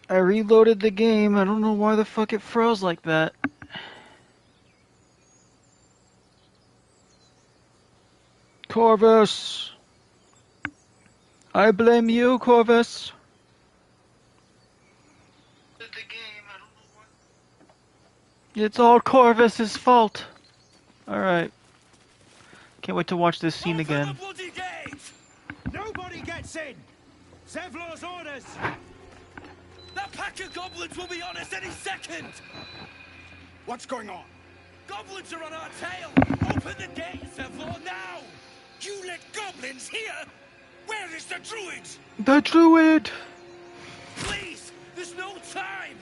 I reloaded the game. I don't know why the fuck it froze like that. Corvus! I blame you, Corvus! It's all Corvus's fault. Alright. Can't wait to watch this scene again. Open the bloody gate! Nobody gets in! Zevlor's orders! That pack of goblins will be on us any second! What's going on? Goblins are on our tail! Open the gate, Zevlor, now! You let goblins here? Where is the druid? The druid! Please! There's no time!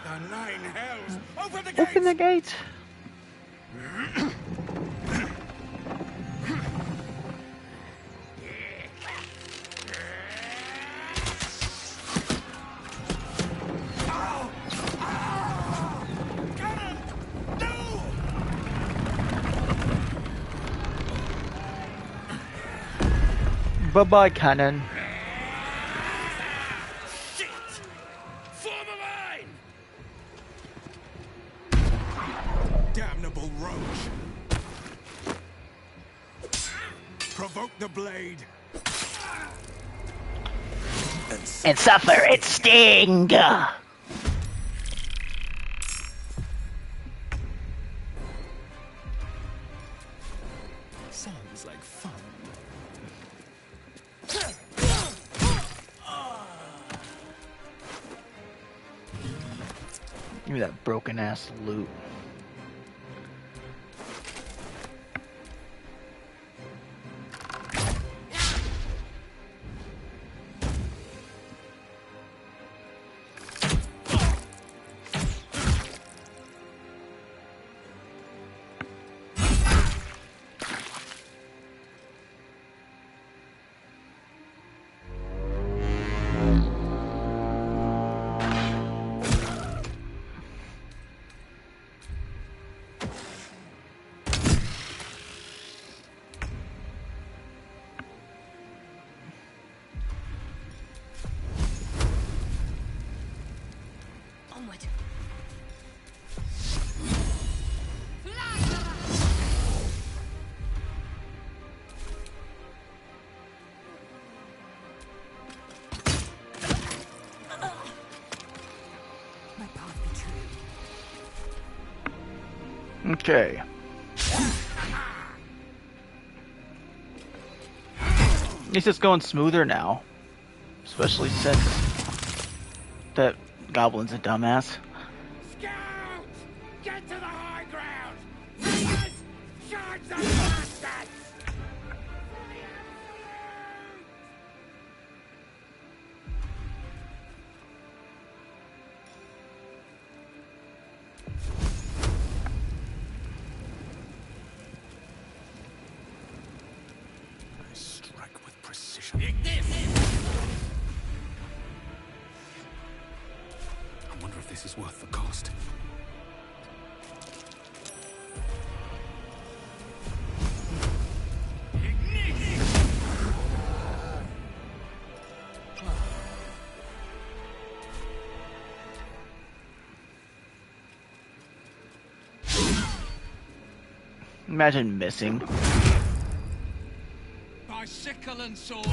The nine hells! Open the gate! Open the gate! Bye-bye, cannon. Shit! Form a line! Damnable roach! Provoke the blade! And suffer its sting! Sounds like fun. Give me that broken ass loot. Onward. My path be true. Okay. At least it's going smoother now. Especially since that goblin's a dumbass. Scout! Get to the high ground! Raiders! Charge the bastards! I strike with precision. I wonder if this is worth the cost. Imagine missing. By sickle and sword!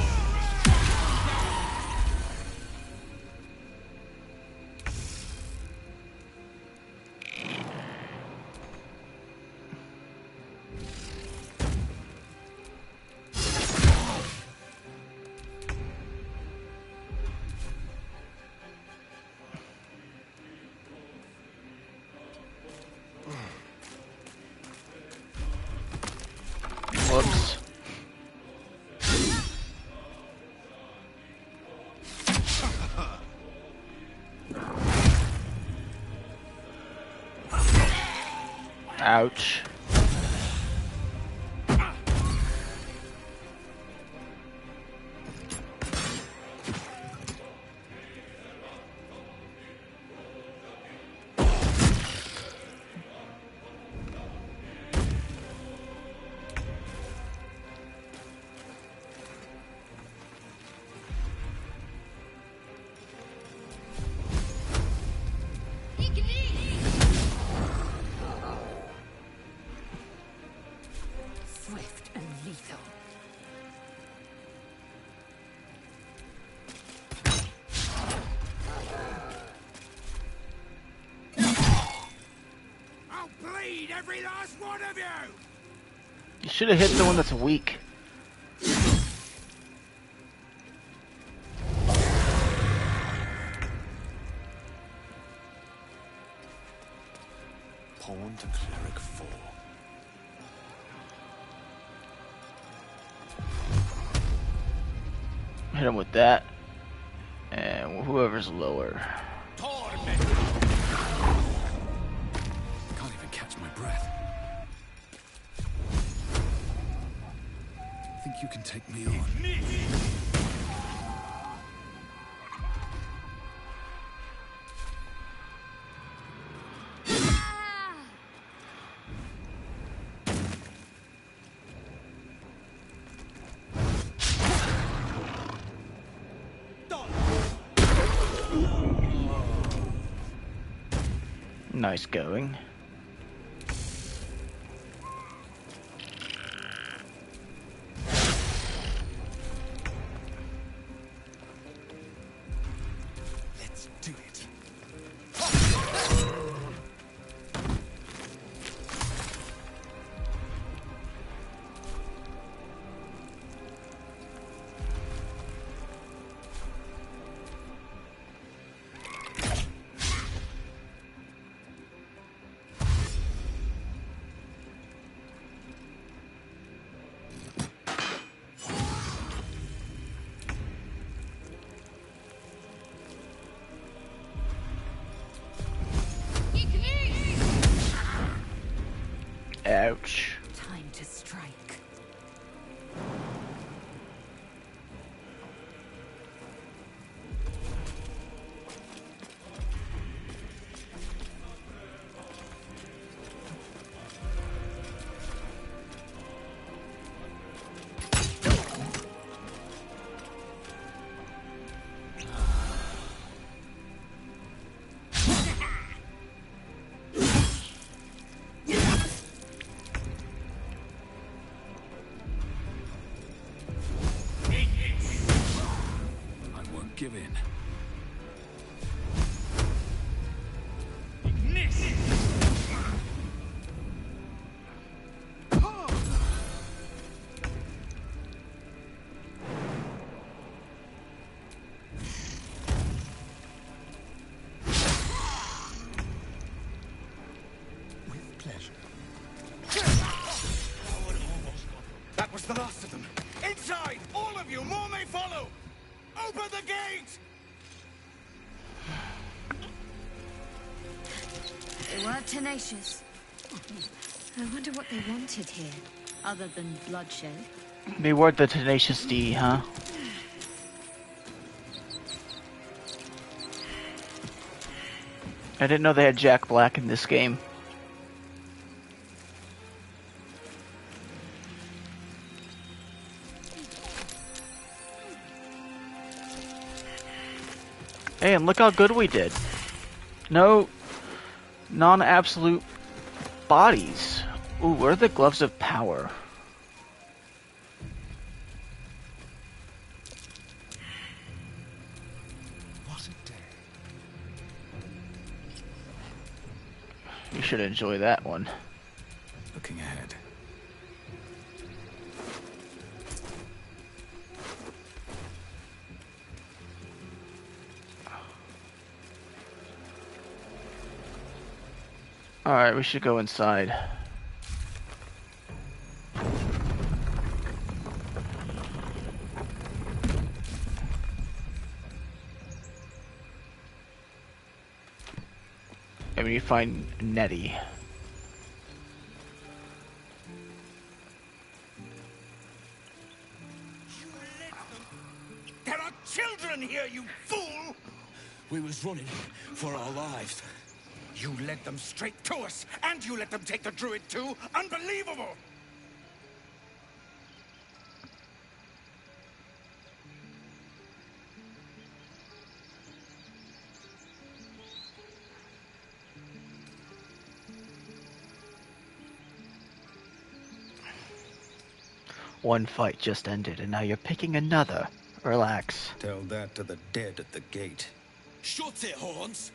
Whoops. Ouch. need every last one of you! You should have hit the one that's weak. Pawn to cleric 4. Hit him with that. And whoever's lower. Torment! Can't even catch my breath. Think you can take me on? Nice going. Let's do it. Ouch. Time to strike. I won't give in. With pleasure. That was the last of them. Inside! All of you! More may follow! Open the gate! They were tenacious. I wonder what they wanted here, other than bloodshed. They were the Tenacious D, huh? I didn't know they had Jack Black in this game. Hey, and look how good we did. No non-absolute bodies. Ooh, where are the gloves of power? What a day. You should enjoy that one. Looking ahead. Alright, we should go inside. And we need to find Nettie. There are children here, you fool! We was running for our lives. You led them straight to us, and you let them take the druid too? Unbelievable! One fight just ended, and now you're picking another. Relax. Tell that to the dead at the gate. Shut it, Horns!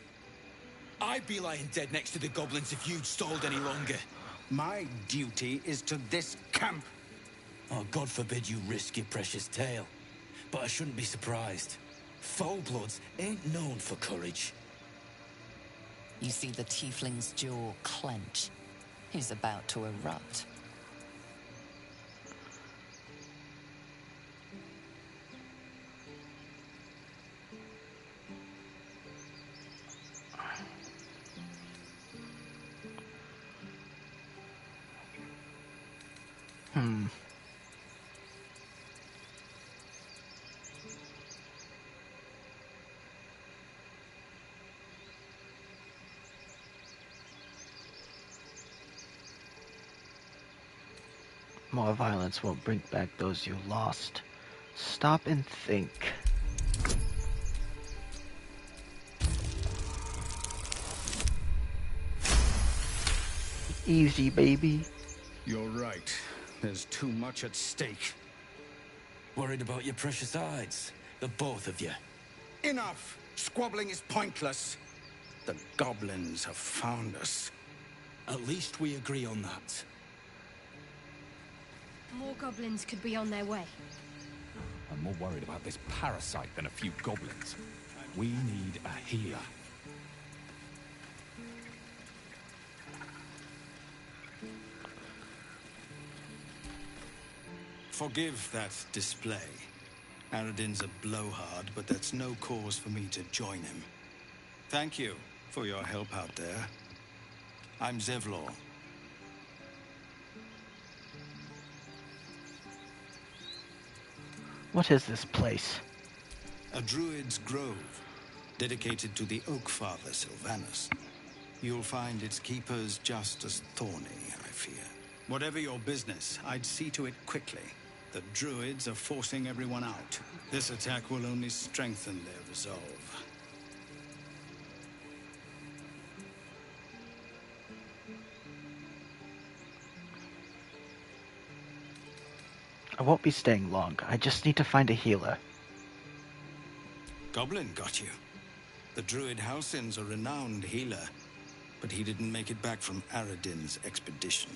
I'd be lying dead next to the goblins if you'd stalled any longer. My duty is to this camp. Oh, God forbid you risk your precious tail. But I shouldn't be surprised. Foulbloods ain't known for courage. You see the tiefling's jaw clench. He's about to erupt. More violence won't bring back those you lost. Stop and think. Easy, baby. You're right. There's too much at stake. Worried about your precious hides? The both of you. Enough! Squabbling is pointless. The goblins have found us. At least we agree on that. More goblins could be on their way. I'm more worried about this parasite than a few goblins. We need a healer. Forgive that display. Aradin's a blowhard, but that's no cause for me to join him. Thank you for your help out there. I'm Zevlor. What is this place? A druid's grove, dedicated to the Oak Father Sylvanus. You'll find its keepers just as thorny, I fear. Whatever your business, I'd see to it quickly. The druids are forcing everyone out. This attack will only strengthen their resolve. I won't be staying long. I just need to find a healer. Goblin got you. The druid Halsin's a renowned healer, but he didn't make it back from Aradin's expedition.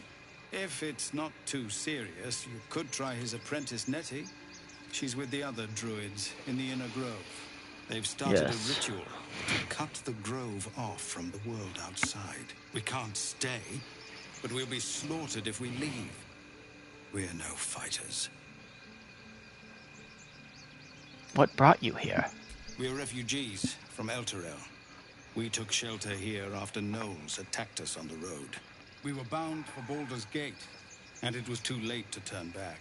If it's not too serious, you could try his apprentice Nettie. She's with the other druids in the inner grove. They've started Yes. a ritual to cut the grove off from the world outside. We can't stay, but we'll be slaughtered if we leave. We're no fighters. What brought you here? We're refugees from Elturel. We took shelter here after gnolls attacked us on the road. We were bound for Baldur's Gate, and it was too late to turn back.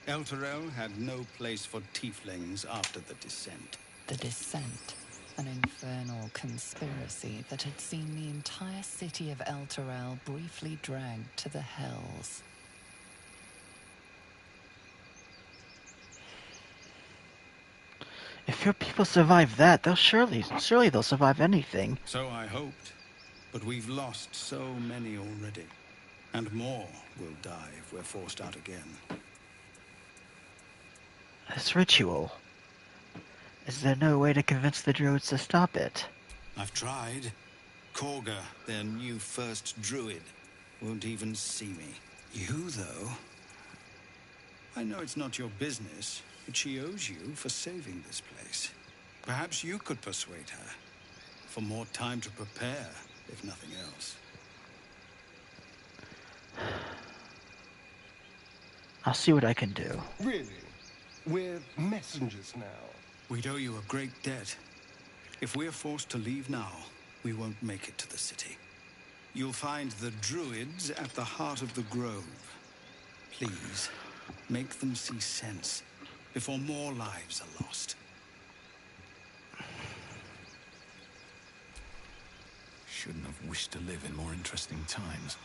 Elturel had no place for tieflings after the descent. The Descent, an infernal conspiracy that had seen the entire city of Elturel briefly dragged to the hells. If your people survive that, they'll surely they'll survive anything. So I hoped, but we've lost so many already. And more will die if we're forced out again. This ritual. Is there no way to convince the druids to stop it? I've tried. Korga, their new first druid, won't even see me. You, though? I know it's not your business, but she owes you for saving this place. Perhaps you could persuade her. For more time to prepare, if nothing else. I'll see what I can do. Really? We're messengers now. We'd owe you a great debt. If we're forced to leave now, we won't make it to the city. You'll find the druids at the heart of the grove. Please, make them see sense before more lives are lost. Shouldn't have wished to live in more interesting times.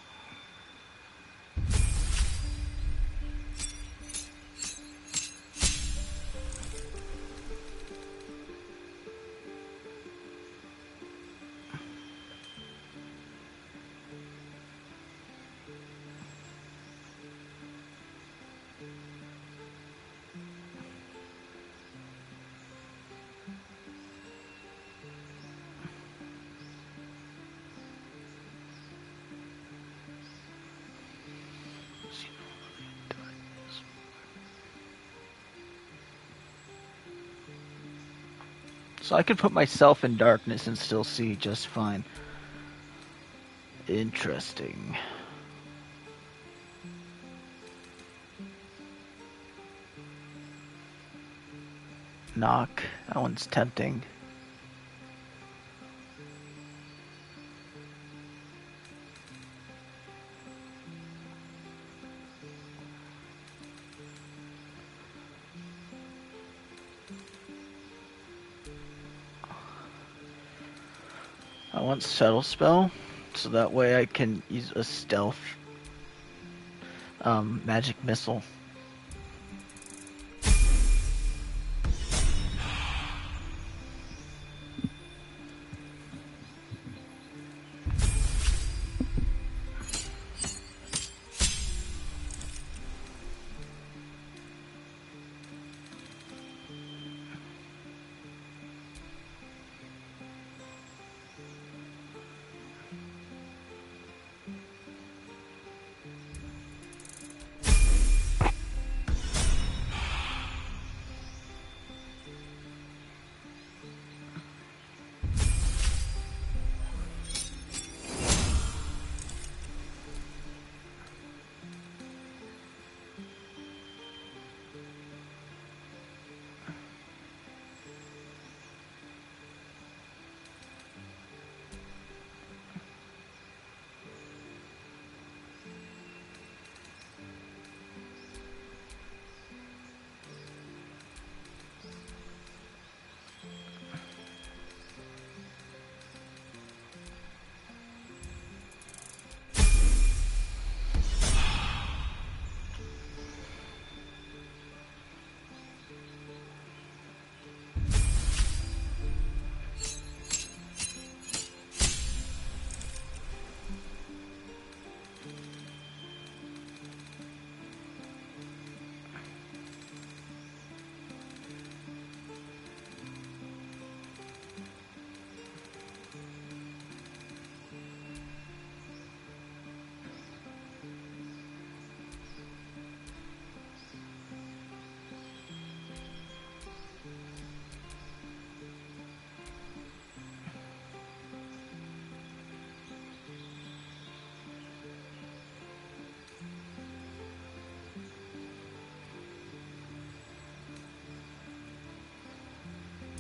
So I could put myself in darkness and still see just fine. Interesting. Knock. That one's tempting. I want Settle Spell, so that way I can use a stealth magic missile.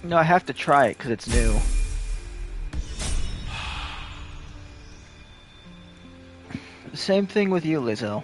No, I have to try it because it's new. Same thing with you, Lizzo.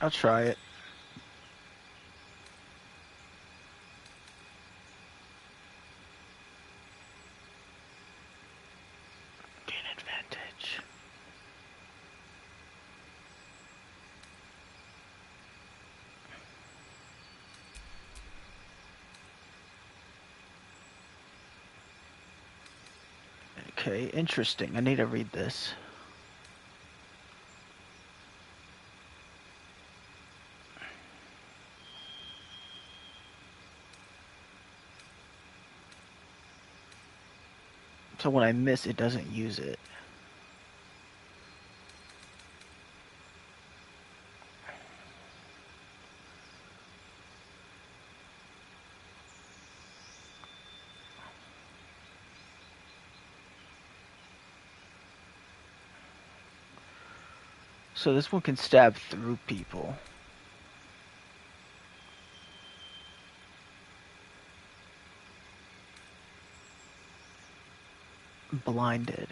I'll try it. Gain advantage. Okay, interesting. I need to read this. So when I miss, it doesn't use it. So this one can stab through people. Blinded.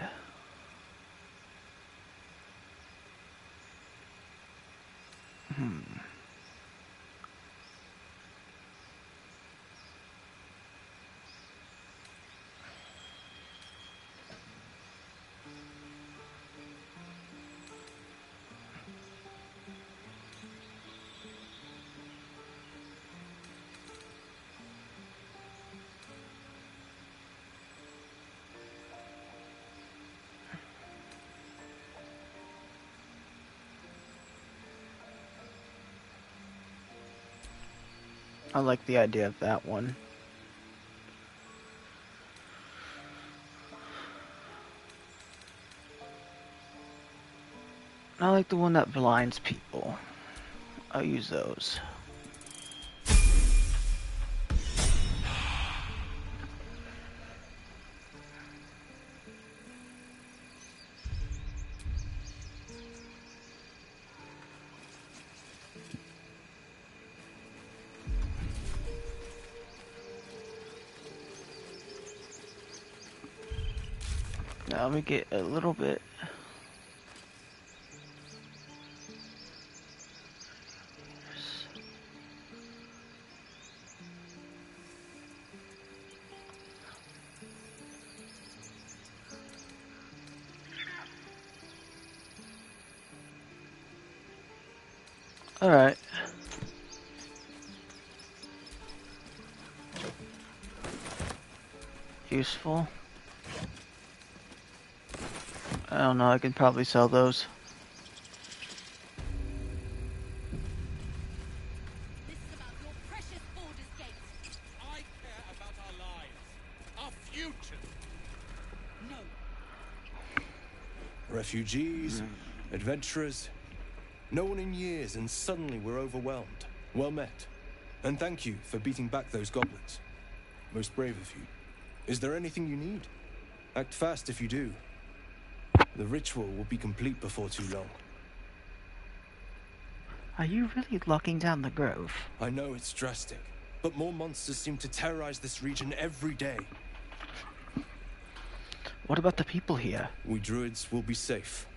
I like the idea of that one. I like the one that blinds people. I'll use those. Now we get a little bit. All right. Useful. I don't know, I can probably sell those. This is about your precious Baldur's Gate. I care about our lives, our futures. No. Refugees, adventurers. No one in years, and suddenly we're overwhelmed. Well met. And thank you for beating back those goblins. Most brave of you. Is there anything you need? Act fast if you do. The ritual will be complete before too long. Are you really locking down the grove? I know it's drastic, but more monsters seem to terrorize this region every day. What about the people here? We druids will be safe.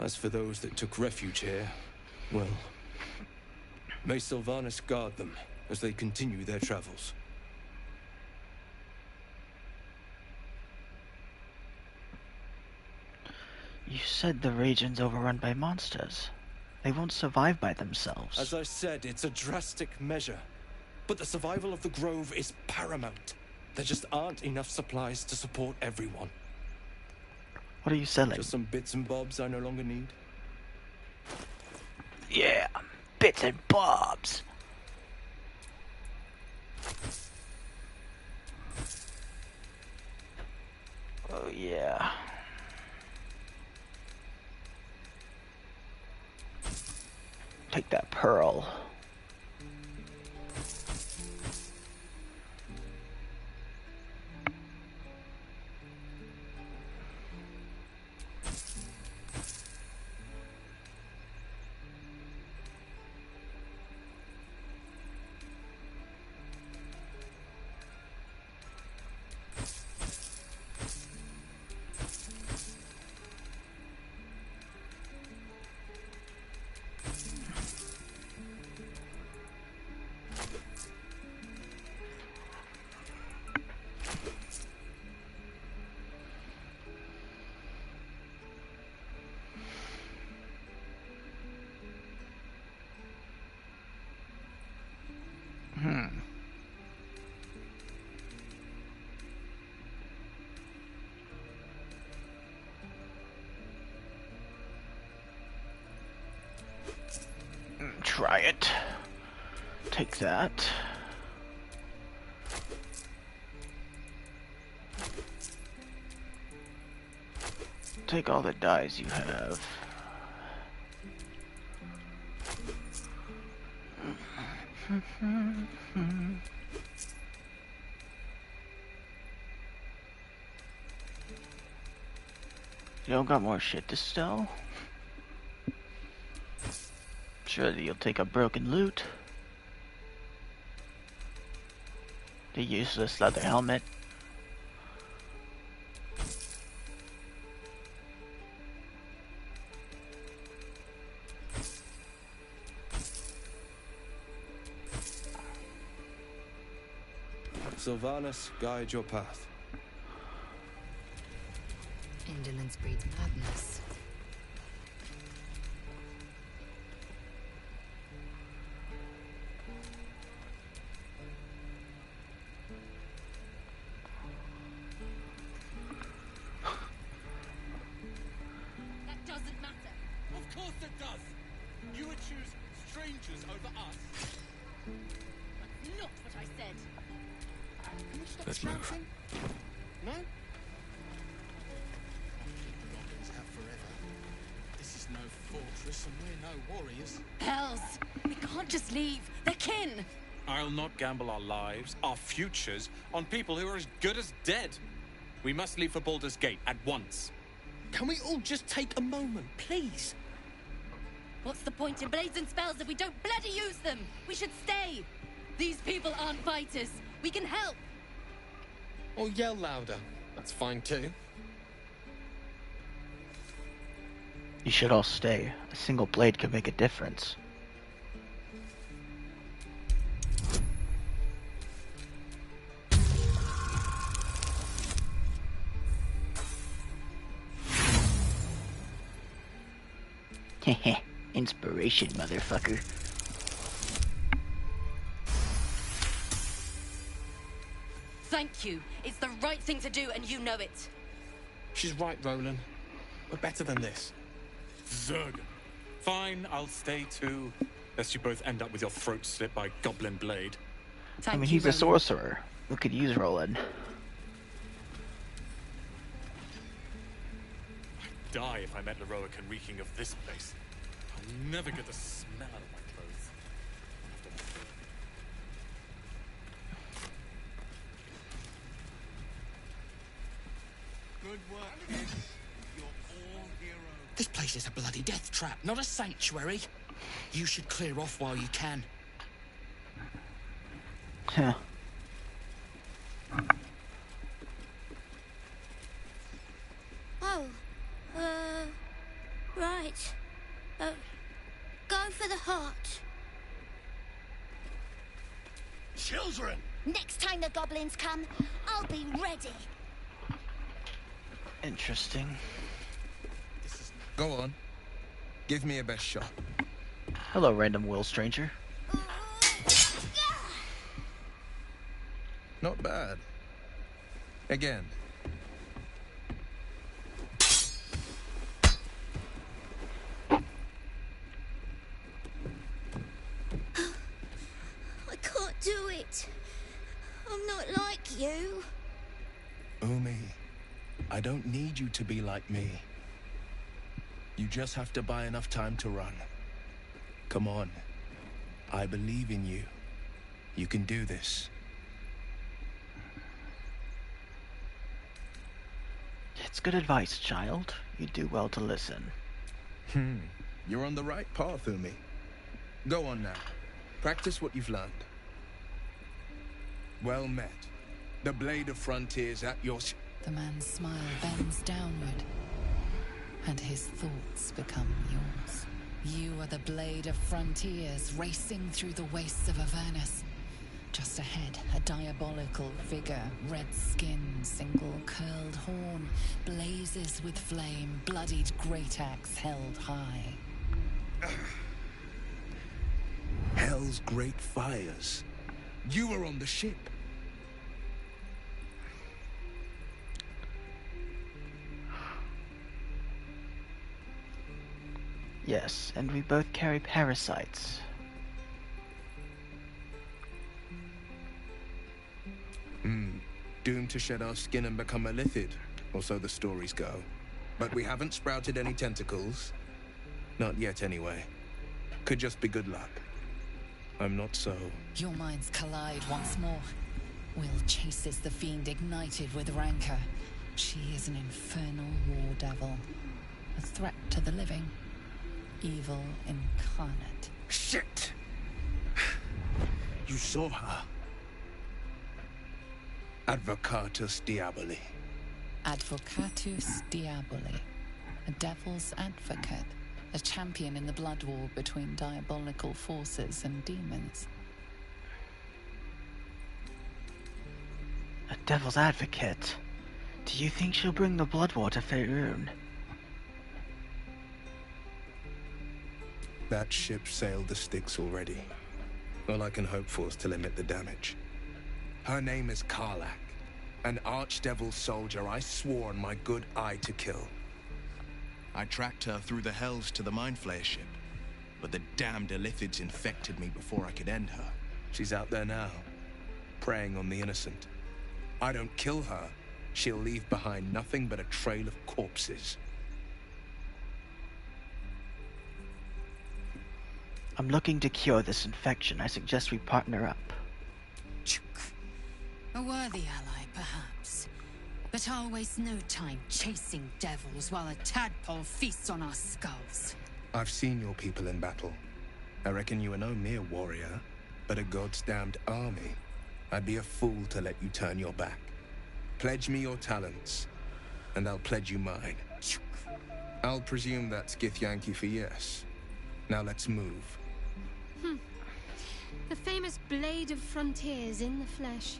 As for those that took refuge here, well, may Sylvanas guard them as they continue their travels. You said the region's overrun by monsters. They won't survive by themselves. As I said, it's a drastic measure. But the survival of the grove is paramount. There just aren't enough supplies to support everyone. What are you selling? Just some bits and bobs I no longer need. Yeah, bits and bobs. Oh yeah. Take that pearl. Try it. Take that. Take all the dyes you have. You don't got more shit to sell? Surely you'll take a broken loot. The useless leather helmet. Sylvanas, guide your path. Indolence breeds madness. That doesn't matter. Of course it does. You would choose strangers over us. I said. Let's move. No? Goblins out forever. This is no fortress and we're no warriors. Hells! We can't just leave. They're kin! I'll not gamble our lives, our futures, on people who are as good as dead. We must leave for Baldur's Gate at once. Can we all just take a moment, please? What's the point in blades and spells if we don't bloody use them? We should stay. These people aren't fighters. We can help. Or yell louder. That's fine too. You should all stay. A single blade could make a difference. Heh, inspiration, motherfucker. Thank you. It's the right thing to do, and you know it. She's right, Roland. We're better than this. Zerg. Fine, I'll stay too. Lest you both end up with your throat slit by Goblin Blade. I mean, he's a sorcerer. We could use Roland. I'd die if I met Leroic and reeking of this place. I'll never get the smell out of my clothes. Good work, kids. You're all heroes. This place is a bloody death trap, not a sanctuary. You should clear off while you can. Huh. Oh, right. Go for the heart. Children! Next time the goblins come, I'll be ready. Interesting. Go on. Give me a best shot. Hello, random will stranger. Not bad. Again. I can't do it. I'm not like you. Umi, I don't need you to be like me. You just have to buy enough time to run. Come on. I believe in you. You can do this. It's good advice, child. You do well to listen. You're on the right path, Umi. Go on now. Practice what you've learned. Well met. The blade of frontiers at your... The man's smile bends downward, and his thoughts become yours. You are the blade of frontiers racing through the wastes of Avernus. Just ahead, a diabolical figure, red skin, single curled horn, blazes with flame, bloodied great axe held high. Hell's great fires. You were on the ship. Yes, and we both carry parasites. Doomed to shed our skin and become a lithid, or so the stories go. But we haven't sprouted any tentacles. Not yet, anyway. Could just be good luck. I'm not so... Your minds collide once more. Will chases the fiend ignited with rancor. She is an infernal war devil. A threat to the living. Evil incarnate. Shit! You saw her. Advocatus Diaboli. Advocatus Diaboli. A devil's advocate. A champion in the blood war between diabolical forces and demons. A devil's advocate? Do you think she'll bring the blood war to Faerun? That ship sailed the Styx already. All I can hope for is to limit the damage. Her name is Karlach, an archdevil soldier I swore on my good eye to kill. I tracked her through the hells to the Mind Flayer ship, but the damned Illithids infected me before I could end her. She's out there now, preying on the innocent. I don't kill her, she'll leave behind nothing but a trail of corpses. I'm looking to cure this infection. I suggest we partner up. A worthy ally, perhaps. But I'll waste no time chasing devils while a tadpole feasts on our skulls. I've seen your people in battle. I reckon you are no mere warrior, but a god's damned army. I'd be a fool to let you turn your back. Pledge me your talents, and I'll pledge you mine. I'll presume that's Githyanki for yes. Now let's move. The famous Blade of Frontiers in the flesh.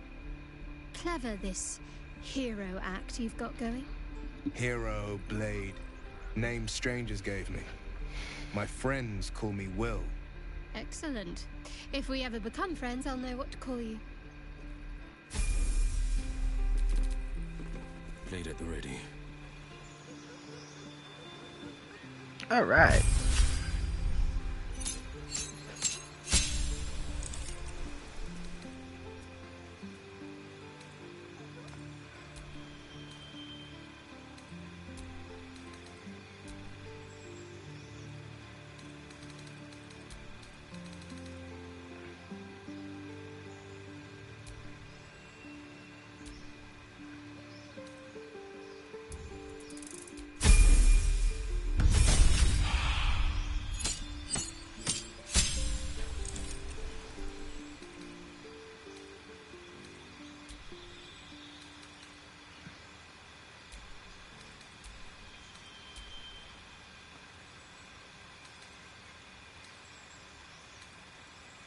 Clever, this hero act you've got going. Hero, Blade. Name strangers gave me. My friends call me Will. Excellent. If we ever become friends, I'll know what to call you. Blade at the ready. All right.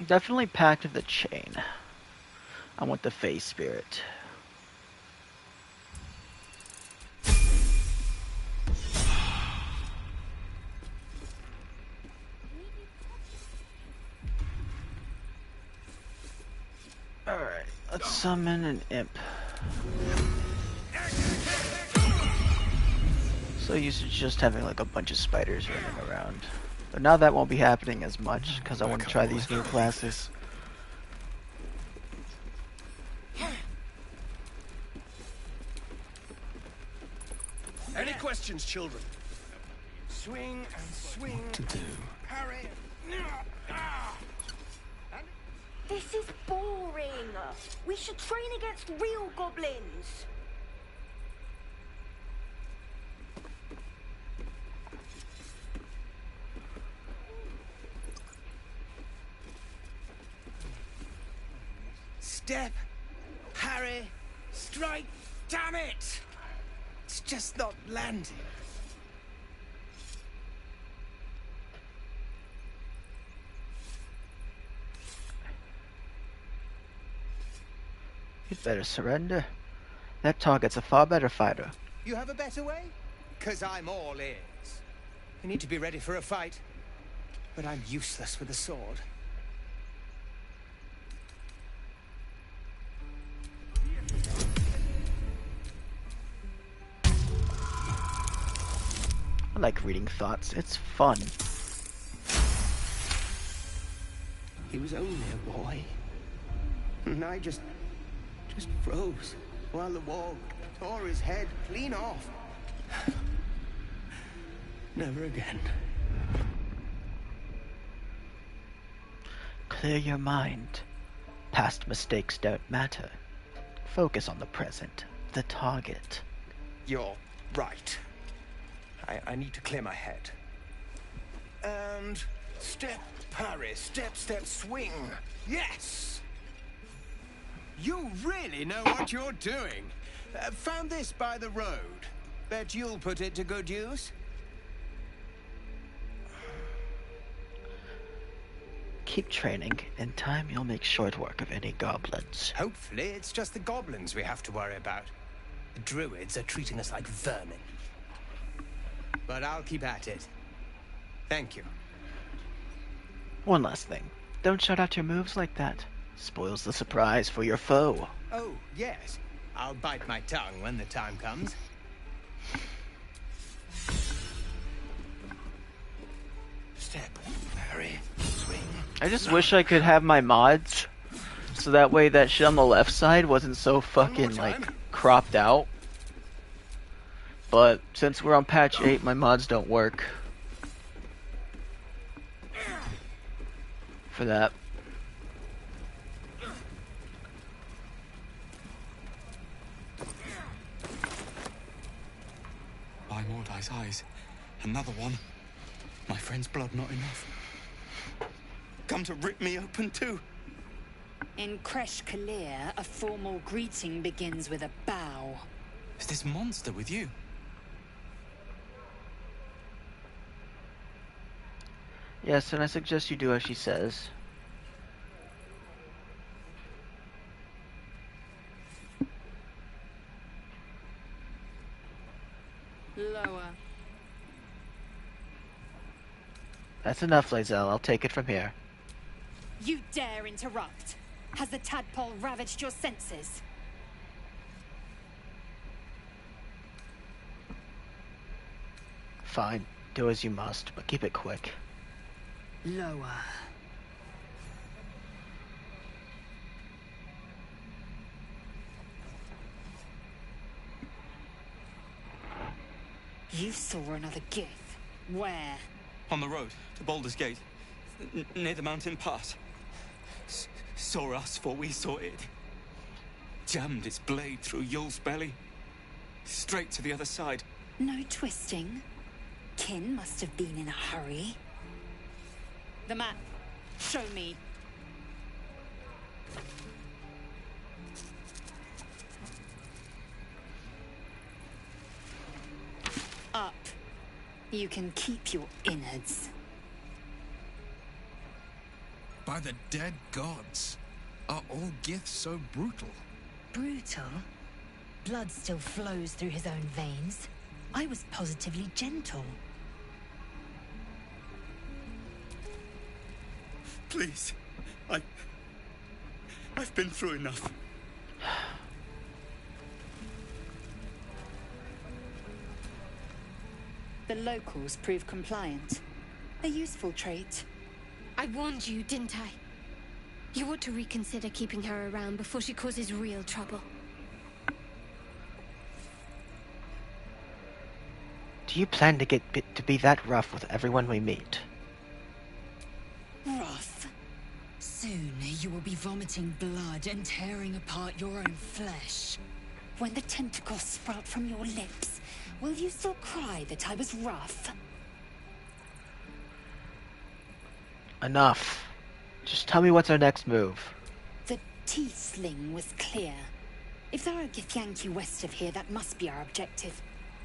Definitely Pact of the Chain. I want the Face Spirit. Alright, let's summon an imp. So used to just having like a bunch of spiders running around. But now that won't be happening as much, because I want to try these new classes. Any questions, children? Swing and swing. What to do? Parry. This is boring. We should train against real goblins. Step, parry, strike. Damn it! It's just not landing. You'd better surrender. That target's a far better fighter. You have a better way? 'Cause I'm all ears. I need to be ready for a fight, but I'm useless with a sword. I like reading thoughts. It's fun. He was only a boy. And I just froze while the wall tore his head clean off. Never again. Clear your mind. Past mistakes don't matter. Focus on the present, the target. You're right. I need to clear my head. And step, parry, step, step, swing. Yes! You really know what you're doing. Found this by the road. Bet you'll put it to good use. Keep training. In time, you'll make short work of any goblins. Hopefully, it's just the goblins we have to worry about. The druids are treating us like vermin. But I'll keep at it. Thank you. One last thing. Don't shout out your moves like that. Spoils the surprise for your foe. Oh, yes. I'll bite my tongue when the time comes. Step, parry, swing. I just wish I could have my mods so that way that shit on the left side wasn't so fucking, like, cropped out. But since we're on patch 8, my mods don't work for that. By Mordai's eyes, another one. My friend's blood not enough. Come to rip me open too. In Kresh Kalir, a formal greeting begins with a bow. Is this monster with you? Yes, and I suggest you do as she says. Lower. That's enough, Lae'zel. I'll take it from here. You dare interrupt? Has the tadpole ravaged your senses? Fine. Do as you must, but keep it quick. Lower. You saw another gith. Where? On the road to Baldur's Gate, near the mountain pass. Saw us, for we saw it. Jammed its blade through Yul's belly, straight to the other side. No twisting. Kin must have been in a hurry. The map. Show me. Up. You can keep your innards. By the dead gods, are all giths so brutal? Brutal? Blood still flows through his own veins. I was positively gentle. Please. I've been through enough. The locals prove compliant. A useful trait. I warned you, didn't I? You ought to reconsider keeping her around before she causes real trouble. Do you plan to get to be that rough with everyone we meet? Rough? Soon you will be vomiting blood and tearing apart your own flesh. When the tentacles sprout from your lips, will you still cry that I was rough? Enough. Just tell me what's our next move. The teeth sling was clear. If there are Githyanki west of here, that must be our objective.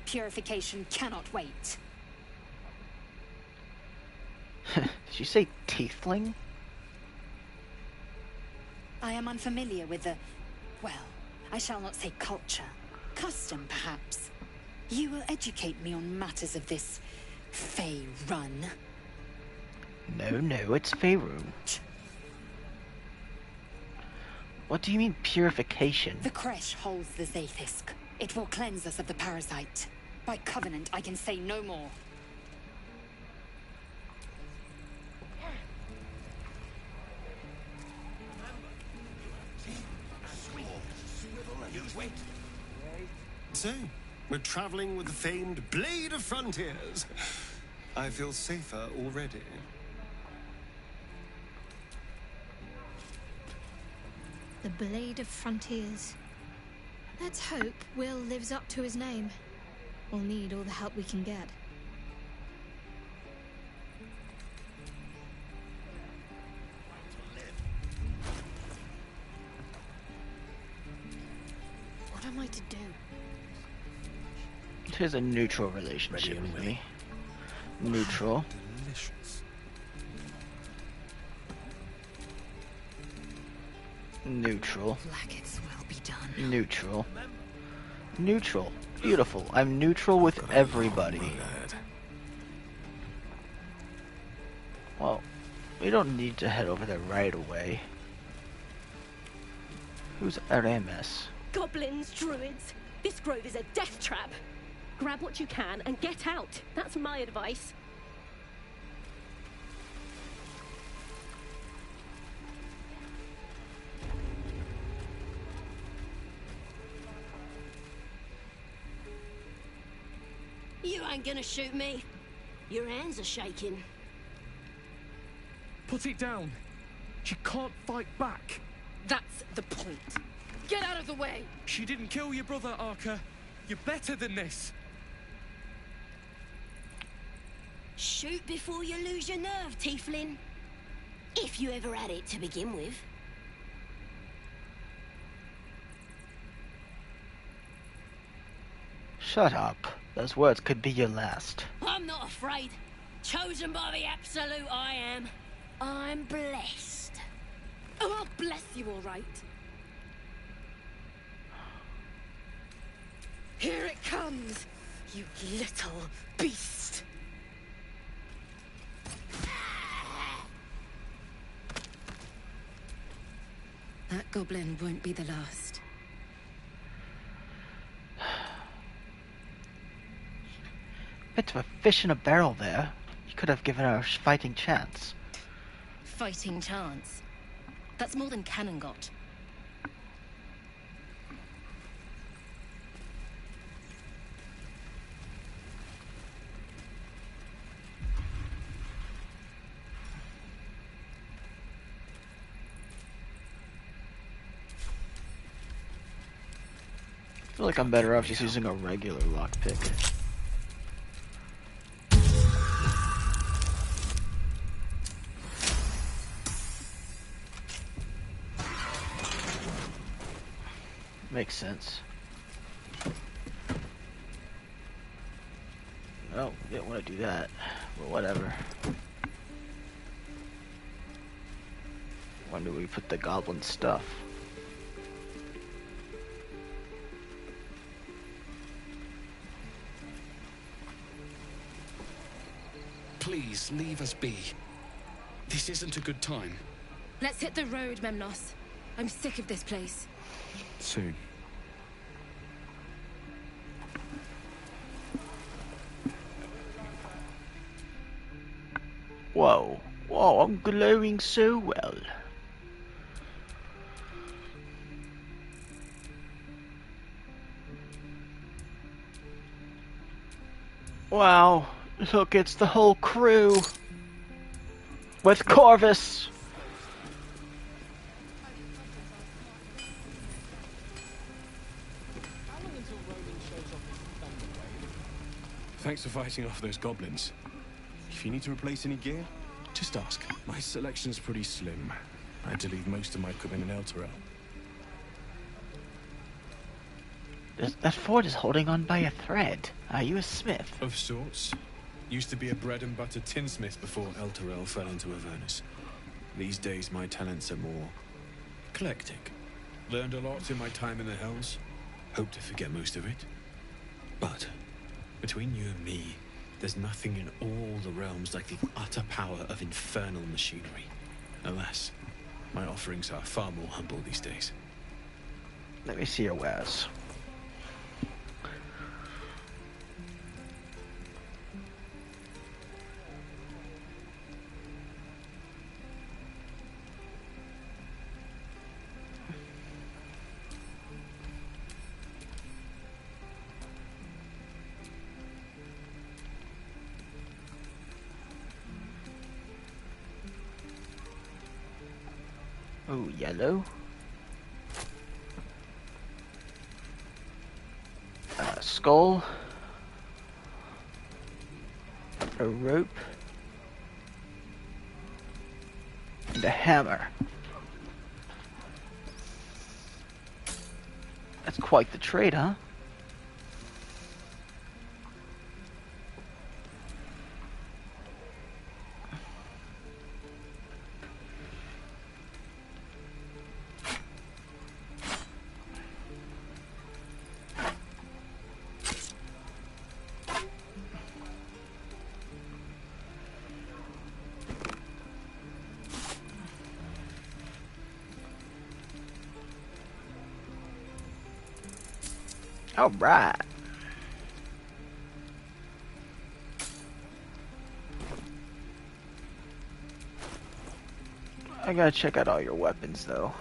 Purification cannot wait. Did you say tiefling? I am unfamiliar with the... well, I shall not say culture. Custom, perhaps. You will educate me on matters of this... Fey run. No, it's Faerun. What do you mean, purification? The Kresh holds the Zaithisk. It will cleanse us of the parasite. By covenant, I can say no more. So, we're traveling with the famed Blade of Frontiers. I feel safer already. The Blade of Frontiers. Let's hope Will lives up to his name. We'll need all the help we can get. What am I to do? Here's a neutral relationship with me. Neutral. Delicious. Neutral. Like it's well be done. Neutral. Neutral. Beautiful. I'm neutral with everybody. Well, we don't need to head over there right away. Who's RMS? Goblins, druids. This grove is a death trap. Grab what you can and get out. That's my advice. You ain't gonna shoot me. Your hands are shaking. Put it down. She can't fight back. That's the point. Get out of the way! She didn't kill your brother, Arca. You're better than this. Shoot before you lose your nerve, Tiefling. If you ever had it to begin with. Shut up. Those words could be your last. I'm not afraid. Chosen by the Absolute, I am. I'm blessed. Oh, I'll bless you, all right. Here it comes, you little beast. That goblin won't be the last. Bit of a fish in a barrel there. You could have given her a fighting chance. Fighting chance. That's more than Cannon got. I feel like I'm better off just using a regular lockpick. Makes sense. Oh, didn't want to do that. But whatever. When do we put the goblin stuff? Please, leave us be. This isn't a good time. Let's hit the road, Memnos. I'm sick of this place. Soon. Whoa. Whoa, I'm glowing so well. Wow. Look, it's the whole crew. With Corvus. Thanks for fighting off those goblins. If you need to replace any gear, just ask. My selection's pretty slim. I had to leave most of my equipment in Elturel. That fort is holding on by a thread. Are you a smith? Of sorts. Used to be a bread and butter tinsmith before Elturel fell into Avernus. These days my talents are more eclectic. Learned a lot in my time in the Hells. Hope to forget most of it. But between you and me, there's nothing in all the realms like the utter power of infernal machinery. Alas, my offerings are far more humble these days. Let me see your wares. Oh, yellow. Skull. A rope. And a hammer. That's quite the trade, huh? All right. I gotta check out all your weapons, though.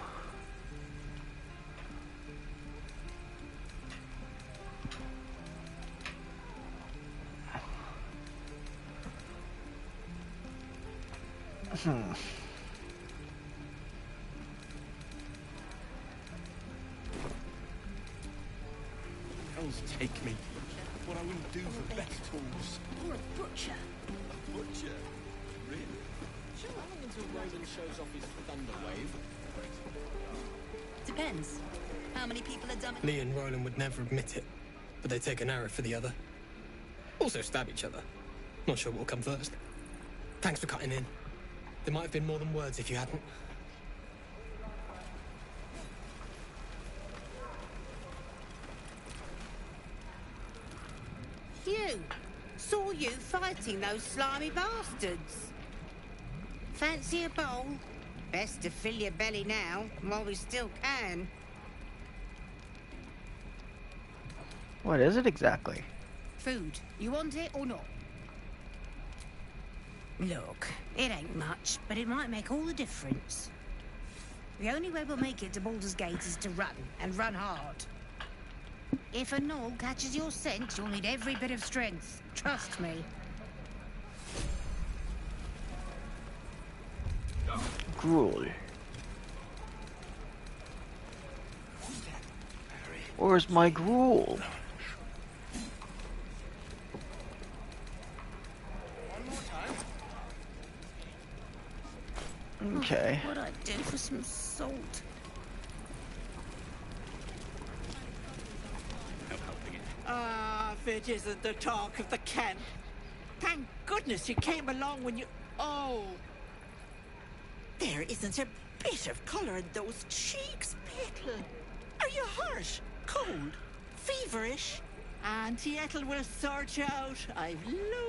Hells take me. What I wouldn't do for better tools. Or a butcher. A butcher? Really? Sure, how long until Roland shows off his thunder wave? Depends. How many people are dumb? Lee and Roland would never admit it, but they take an arrow for the other. Also stab each other. Not sure what will come first. Thanks for cutting in. There might have been more than words if you hadn't. You! Saw you fighting those slimy bastards. Fancy a bowl? Best to fill your belly now, while we still can. What is it exactly? Food. You want it or not? Look, it ain't much, but it might make all the difference. The only way we'll make it to Baldur's Gate is to run, and run hard. If a gnoll catches your scent, you'll need every bit of strength. Trust me. Gruel. Where's my gruel? Okay. What'd I do for some salt? Ah, if it isn't the talk of the camp. Thank goodness you came along when you... Oh. There isn't a bit of colour in those cheeks, Petal. Are you hurt? Cold? Feverish? Auntie Ethel will sort you out. I've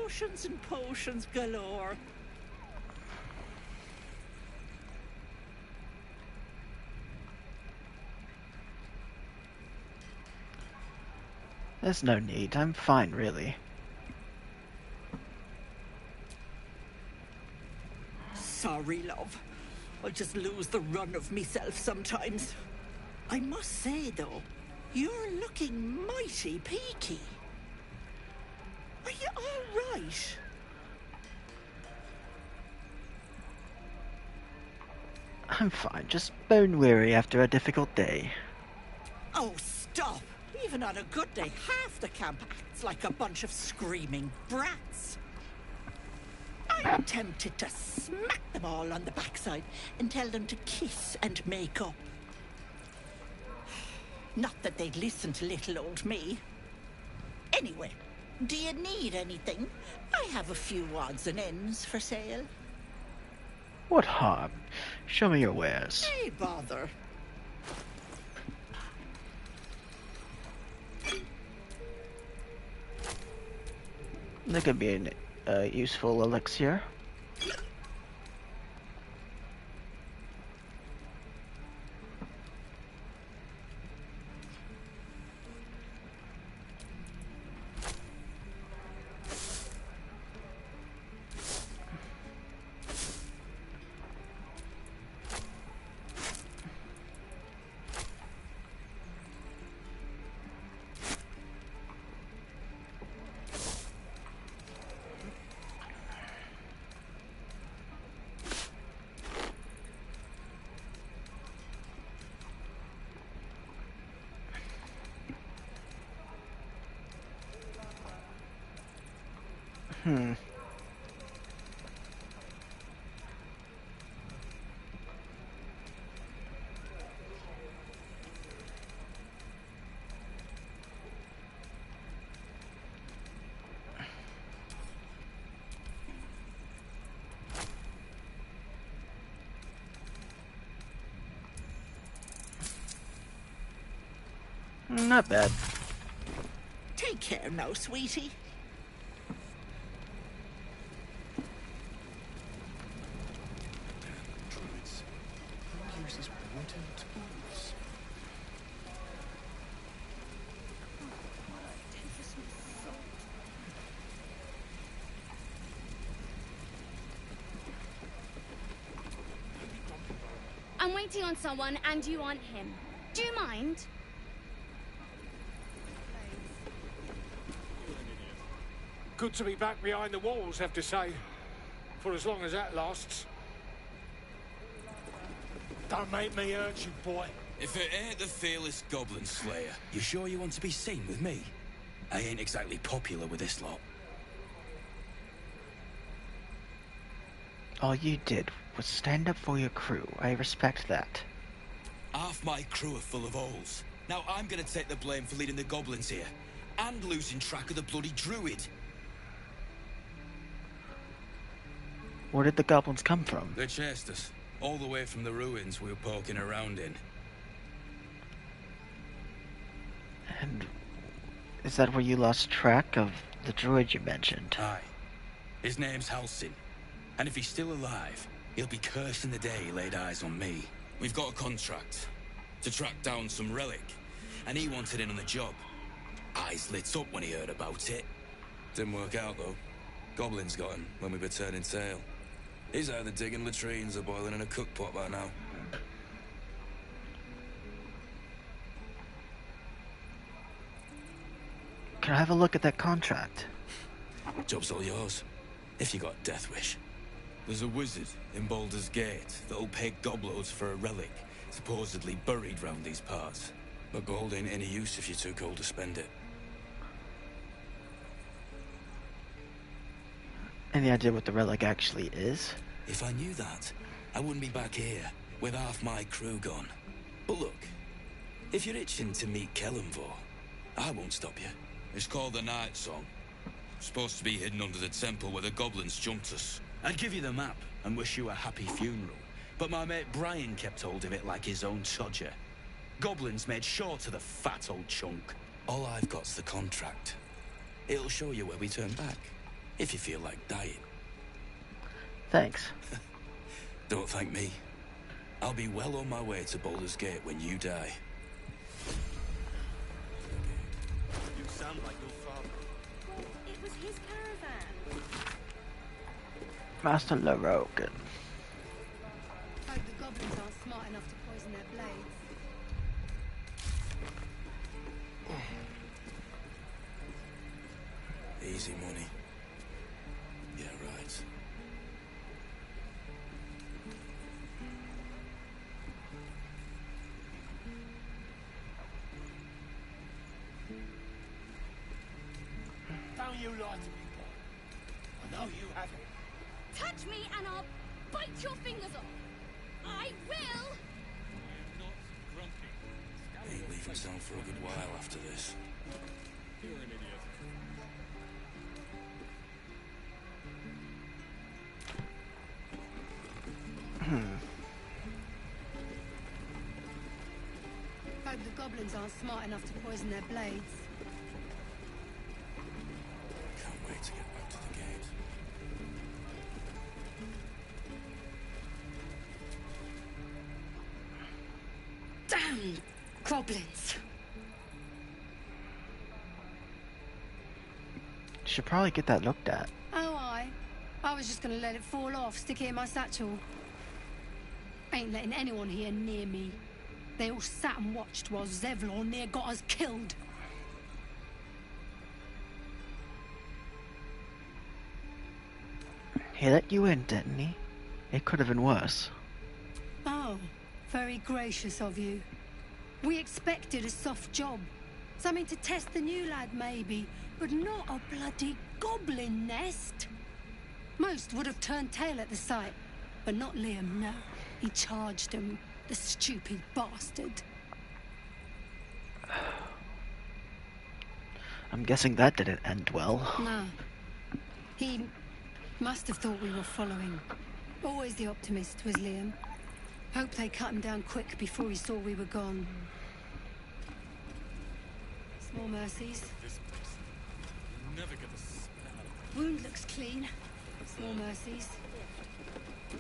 lotions and potions galore. There's no need. I'm fine, really. Sorry, love. I just lose the run of myself sometimes. I must say, though, you're looking mighty peaky. Are you all right? I'm fine. Just bone weary after a difficult day. Oh, stop! Even on a good day, half the camp acts like a bunch of screaming brats. I'm tempted to smack them all on the backside and tell them to kiss and make up. Not that they'd listen to little old me. Anyway, do you need anything? I have a few odds and ends for sale. What harm? Show me your wares. Hey, bother. That could be a useful elixir. Not bad. Take care now, sweetie. Druids. Who uses wooden tools? I'm waiting on someone and you aren't him. Do you mind? Good to be back behind the walls, have to say. For as long as that lasts. Don't make me hurt you, boy. If it ain't the fearless Goblin Slayer, you sure you want to be seen with me? I ain't exactly popular with this lot. All you did was stand up for your crew. I respect that. Half my crew are full of holes. Now I'm gonna take the blame for leading the goblins here, and losing track of the bloody druid. Where did the goblins come from? They chased us, all the way from the ruins we were poking around in. And is that where you lost track of the druid you mentioned? Aye. His name's Halsin. And if he's still alive, he'll be cursing the day he laid eyes on me. We've got a contract to track down some relic, and he wanted in on the job. Eyes lit up when he heard about it. Didn't work out, though. Goblins got him when we were turning tail. He's either digging latrines or boiling in a cookpot by now. Can I have a look at that contract? Job's all yours, if you got a death wish. There's a wizard in Baldur's Gate that'll pay gobloads for a relic, supposedly buried round these parts. But gold ain't any use if you're too cold to spend it. Any idea what the relic actually is? If I knew that, I wouldn't be back here with half my crew gone. But look, if you're itching to meet Kellenvor, I won't stop you. It's called the Night Song. Supposed to be hidden under the temple where the goblins jumped us. I'd give you the map and wish you a happy funeral, but my mate Brian kept hold of it like his own Todger. Goblins made sure to the fat old chunk. All I've got's the contract. It'll show you where we turn back, if you feel like dying. Thanks. Don't thank me. I'll be well on my way to Baldur's Gate when you die. You sound like your father. Well, it was his caravan. Master LaRogan. Hope the goblins aren't smart enough to poison their blades. Easy money. Yeah, right. Don't you lie to me, boy. I know you haven't. Touch me and I'll bite your fingers off. I will! Ain't leaving town for a good while after this. You're an idiot. Hope the goblins aren't smart enough to poison their blades. Can't wait to get back to the gate. Damn goblins. Should probably get that looked at. Oh, I was just gonna let it fall off, stick it in my satchel. Ain't letting anyone here near me. They all sat and watched while Zevlor near got us killed. He let you in, didn't he? It could have been worse. Oh, very gracious of you. We expected a soft job. Something to test the new lad, maybe, but not a bloody goblin nest. Most would have turned tail at the sight, but not Liam, no. He charged him, the stupid bastard. I'm guessing that didn't end well. No. He must have thought we were following. Always the optimist was Liam. Hope they cut him down quick before he saw we were gone. Small mercies. Never get the smell. Wound looks clean. Small mercies.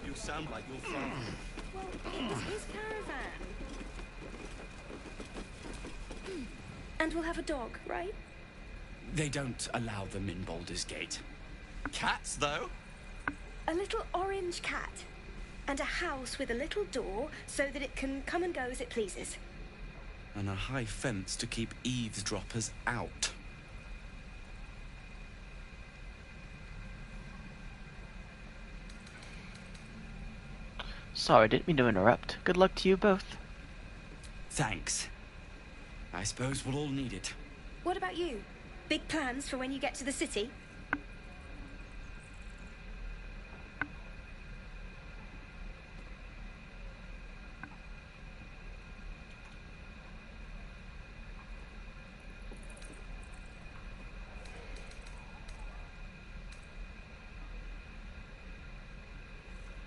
You sound like your father. Well, it was his caravan. And we'll have a dog, right? They don't allow them in Baldur's Gate. Cats, though? A little orange cat. And a house with a little door so that it can come and go as it pleases. And a high fence to keep eavesdroppers out. Sorry, didn't mean to interrupt. Good luck to you both. Thanks. I suppose we'll all need it. What about you? Big plans for when you get to the city?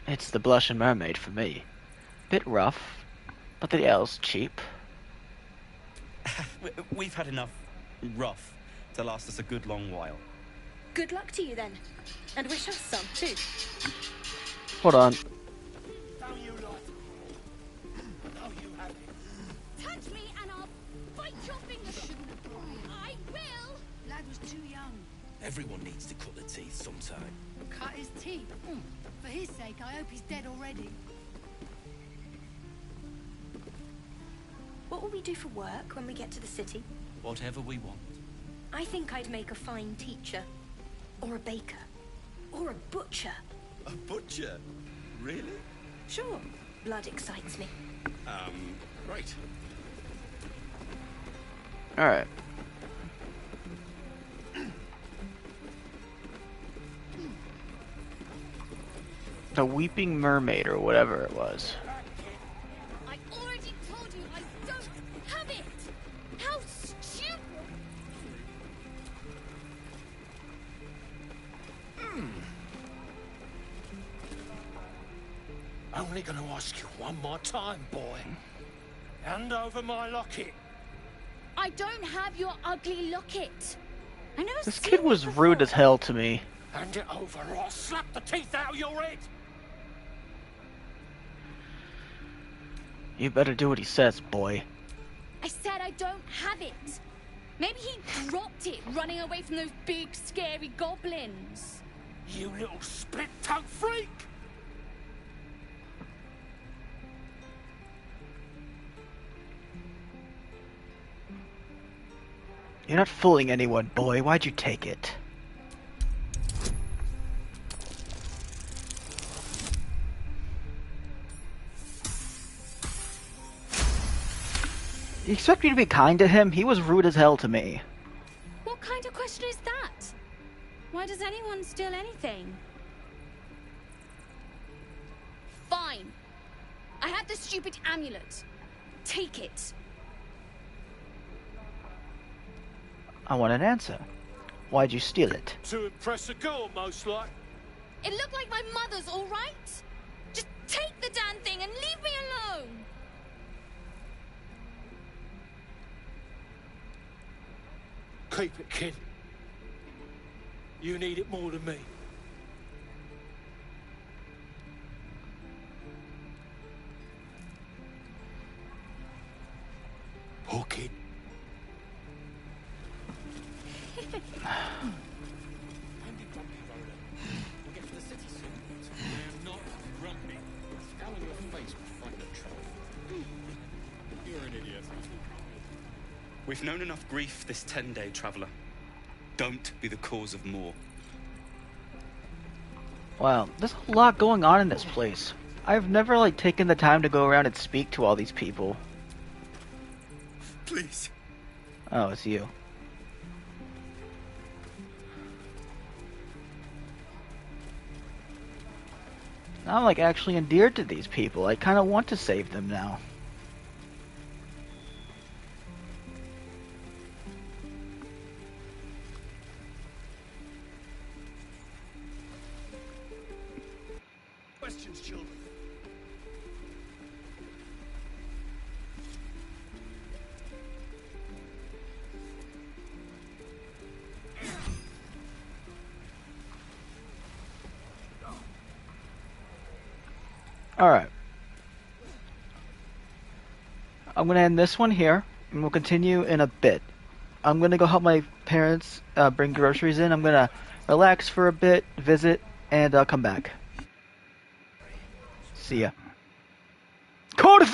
It's the Blushing Mermaid for me. Bit rough, but the ale's cheap. We've had enough rough to last us a good long while. Good luck to you then. And wish us some too. Hold on. Touch me and I'll bite your fingers. I will. Lad was too young. Everyone needs to cut their teeth sometime. Cut his teeth. For his sake, I hope he's dead already. What will we do for work when we get to the city? Whatever we want. I think I'd make a fine teacher. Or a baker. Or a butcher. A butcher? Really? Sure. Blood excites me. Right. Alright. The Weeping Mermaid, or whatever it was. I already told you I don't have it! How stupid! Only gonna ask you one more time, boy. Hand over my locket. I don't have your ugly locket. I never This seen kid was rude as hell to me. Hand it over or I'll slap the teeth out of your head. You better do what he says, boy. I said I don't have it. Maybe he dropped it running away from those big, scary goblins. You little split-tongued freak! You're not fooling anyone, boy. Why'd you take it? You expect me to be kind to him? He was rude as hell to me. What kind of question is that? Why does anyone steal anything? Fine. I have the stupid amulet. Take it. I want an answer. Why'd you steal it? To impress a girl, most like. It looked like my mother's, all right? Just take the damn thing and leave me alone. Keep it, kid. You need it more than me. Hook it. We've known enough grief this 10-day traveler. Don't be the cause of more. Wow, there's a lot going on in this place. I've never, taken the time to go around and speak to all these people. Please. Oh, it's you. I'm, actually endeared to these people. I kind of want to save them now. Questions, children. Alright. I'm going to end this one here, and we'll continue in a bit. I'm going to go help my parents bring groceries in. I'm going to relax for a bit, visit, and I'll come back. See ya. Corvus!